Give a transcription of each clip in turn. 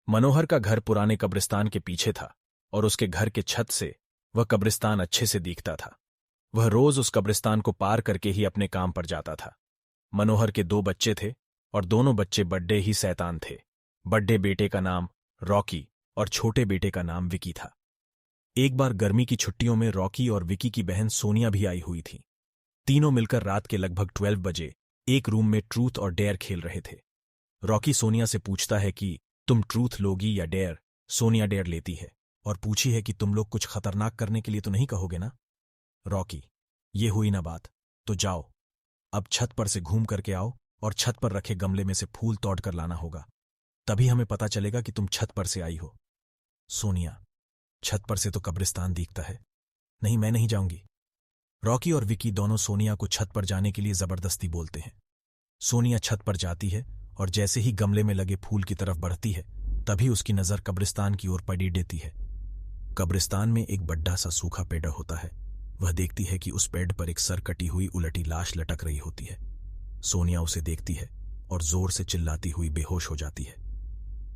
मनोहर का घर पुराने कब्रिस्तान के पीछे था और उसके घर के छत से वह कब्रिस्तान अच्छे से दिखता था। वह रोज उस कब्रिस्तान को पार करके ही अपने काम पर जाता था। मनोहर के 2 बच्चे थे और दोनों बच्चे बड्डे ही शैतान थे। बड्डे बेटे का नाम रॉकी और छोटे बेटे का नाम विकी था। एक बार गर्मी की छुट्टियों में रॉकी और विकी की बहन सोनिया भी आई हुई थी। तीनों मिलकर रात के लगभग 12 बजे एक रूम में ट्रूथ और डेयर खेल रहे थे। रॉकी सोनिया से पूछता है कि तुम ट्रूथ लोगी या डेयर। सोनिया डेयर लेती है और पूछी है कि तुम लोग कुछ खतरनाक करने के लिए तो नहीं कहोगे ना। रॉकी, ये हुई ना बात, तो जाओ अब छत पर से घूम करके आओ और छत पर रखे गमले में से फूल तोड़ कर लाना होगा, तभी हमें पता चलेगा कि तुम छत पर से आई हो। सोनिया, छत पर से तो कब्रिस्तान दिखता है। नहीं, मैं नहीं जाऊंगी। रॉकी और विकी दोनों सोनिया को छत पर जाने के लिए जबरदस्ती बोलते हैं। सोनिया छत पर जाती है और जैसे ही गमले में लगे फूल की तरफ बढ़ती है तभी उसकी नजर कब्रिस्तान की ओर पड़ी देती है। कब्रिस्तान में एक बड़ा सा सूखा पेड़ होता है। वह देखती है कि उस पेड़ पर एक सर कटी हुई उलटी लाश लटक रही होती है। सोनिया उसे देखती है और जोर से चिल्लाती हुई बेहोश हो जाती है।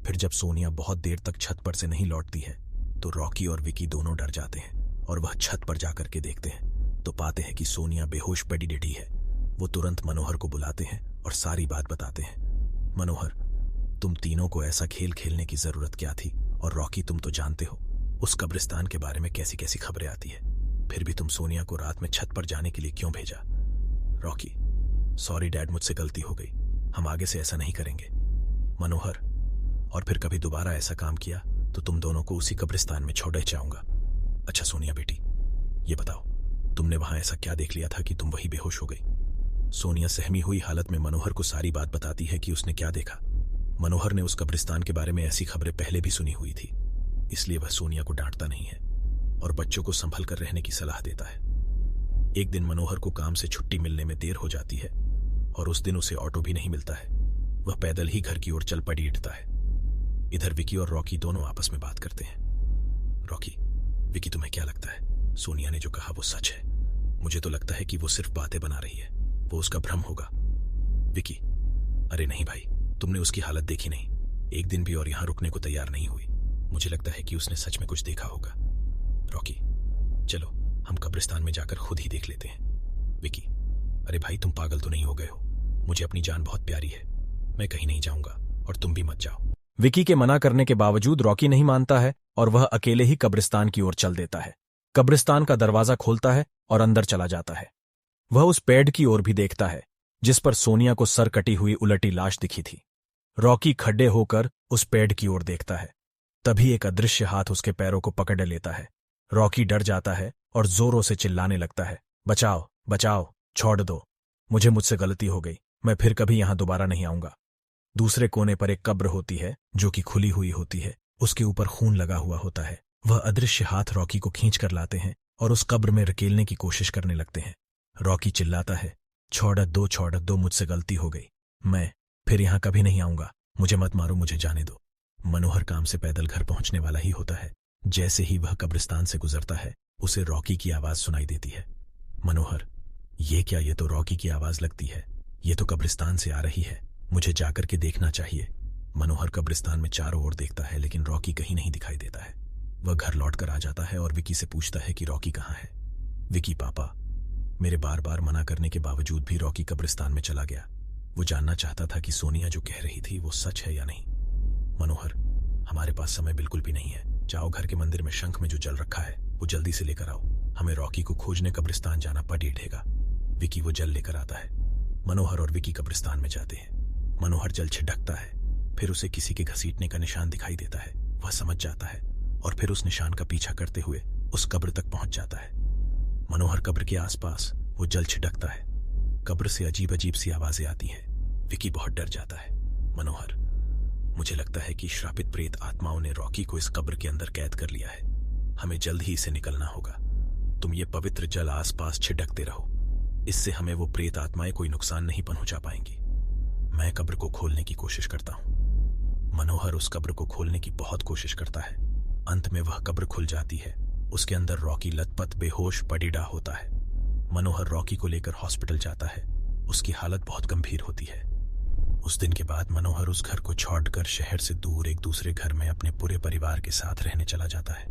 फिर जब सोनिया बहुत देर तक छत पर से नहीं लौटती है तो रॉकी और विकी दोनों डर जाते हैं और वह छत पर जाकर के देखते हैं तो पाते हैं कि सोनिया बेहोश पड़ी डटी है। वो तुरंत मनोहर को बुलाते हैं और सारी बात बताते हैं। मनोहर, तुम तीनों को ऐसा खेल खेलने की जरूरत क्या थी? और रॉकी, तुम तो जानते हो उस कब्रिस्तान के बारे में कैसी कैसी खबरें आती है, फिर भी तुम सोनिया को रात में छत पर जाने के लिए क्यों भेजा? रॉकी, सॉरी डैड, मुझसे गलती हो गई, हम आगे से ऐसा नहीं करेंगे। मनोहर, और फिर कभी दोबारा ऐसा काम किया तो तुम दोनों को उसी कब्रिस्तान में छोड़ जाऊंगा। अच्छा सोनिया बेटी, ये बताओ तुमने वहां ऐसा क्या देख लिया था कि तुम वही बेहोश हो गई? सोनिया सहमी हुई हालत में मनोहर को सारी बात बताती है कि उसने क्या देखा। मनोहर ने उस कब्रिस्तान के बारे में ऐसी खबरें पहले भी सुनी हुई थी, इसलिए वह सोनिया को डांटता नहीं है और बच्चों को संभल कर रहने की सलाह देता है। एक दिन मनोहर को काम से छुट्टी मिलने में देर हो जाती है और उस दिन उसे ऑटो भी नहीं मिलता है। वह पैदल ही घर की ओर चल पड़ता है। इधर विकी और रॉकी दोनों आपस में बात करते हैं। रॉकी, विकी, तुम्हें क्या लगता है सोनिया ने जो कहा वो सच है? मुझे तो लगता है कि वो सिर्फ बातें बना रही है, वो उसका भ्रम होगा। विकी, अरे नहीं भाई, तुमने उसकी हालत देखी नहीं, एक दिन भी और यहां रुकने को तैयार नहीं हुई। मुझे लगता है कि उसने सच में कुछ देखा होगा। रॉकी, चलो हम कब्रिस्तान में जाकर खुद ही देख लेते हैं। विकी, अरे भाई तुम पागल तो नहीं हो गए हो? मुझे अपनी जान बहुत प्यारी है, मैं कहीं नहीं जाऊंगा और तुम भी मत जाओ। विकी के मना करने के बावजूद रॉकी नहीं मानता है और वह अकेले ही कब्रिस्तान की ओर चल देता है। कब्रिस्तान का दरवाजा खोलता है और अंदर चला जाता है। वह उस पेड़ की ओर भी देखता है जिस पर सोनिया को सर कटी हुई उलटी लाश दिखी थी। रॉकी खड्डे होकर उस पेड़ की ओर देखता है, तभी एक अदृश्य हाथ उसके पैरों को पकड़ लेता है। रॉकी डर जाता है और जोरों से चिल्लाने लगता है, बचाओ बचाओ, छोड़ दो, मुझसे गलती हो गई, मैं फिर कभी यहां दोबारा नहीं आऊंगा। दूसरे कोने पर एक कब्र होती है जो कि खुली हुई होती है, उसके ऊपर खून लगा हुआ होता है। वह अदृश्य हाथ रॉकी को खींच कर लाते हैं और उस कब्र में रकेलने की कोशिश करने लगते हैं। रॉकी चिल्लाता है, छोड़ दो, मुझसे गलती हो गई, मैं फिर यहां कभी नहीं आऊंगा, मुझे मत मारो, मुझे जाने दो। मनोहर काम से पैदल घर पहुंचने वाला ही होता है। जैसे ही वह कब्रिस्तान से गुजरता है उसे रॉकी की आवाज सुनाई देती है। मनोहर, ये क्या? ये तो रॉकी की आवाज लगती है, ये तो कब्रिस्तान से आ रही है, मुझे जाकर के देखना चाहिए। मनोहर कब्रिस्तान में चारों ओर देखता है लेकिन रॉकी कहीं नहीं दिखाई देता है। वह घर लौटकर आ जाता है और विकी से पूछता है कि रॉकी कहाँ है। विकी, पापा, मेरे बार बार मना करने के बावजूद भी रॉकी कब्रिस्तान में चला गया। वो जानना चाहता था कि सोनिया जो कह रही थी वो सच है या नहीं। मनोहर, हमारे पास समय बिल्कुल भी नहीं है, जाओ घर के मंदिर में शंख में जो जल रखा है वो जल्दी से लेकर आओ, हमें रॉकी को खोजने कब्रिस्तान जाना पड़ेगा। विकी वो जल लेकर आता है। मनोहर और विकी कब्रिस्तान में जाते हैं। मनोहर जल छिड़कता है, फिर उसे किसी के घसीटने का निशान दिखाई देता है। वह समझ जाता है और फिर उस निशान का पीछा करते हुए उस कब्र तक पहुंच जाता है। मनोहर कब्र के आसपास वो जल छिड़कता है। कब्र से अजीब अजीब सी आवाजें आती हैं। विकी बहुत डर जाता है। मनोहर, मुझे लगता है कि श्रापित प्रेत आत्माओं ने रॉकी को इस कब्र के अंदर कैद कर लिया है, हमें जल्द ही इसे निकलना होगा। तुम ये पवित्र जल आसपास छिड़कते रहो, इससे हमें वो प्रेत आत्माएं कोई नुकसान नहीं पहुंचा पाएंगी। मैं कब्र को खोलने की कोशिश करता हूं। मनोहर उस कब्र को खोलने की बहुत कोशिश करता है। अंत में वह कब्र खुल जाती है। उसके अंदर रॉकी लथपथ बेहोश पड़ीड़ा होता है। मनोहर रॉकी को लेकर हॉस्पिटल जाता है। उसकी हालत बहुत गंभीर होती है। उस दिन के बाद मनोहर उस घर को छोड़कर शहर से दूर एक दूसरे घर में अपने पूरे परिवार के साथ रहने चला जाता है।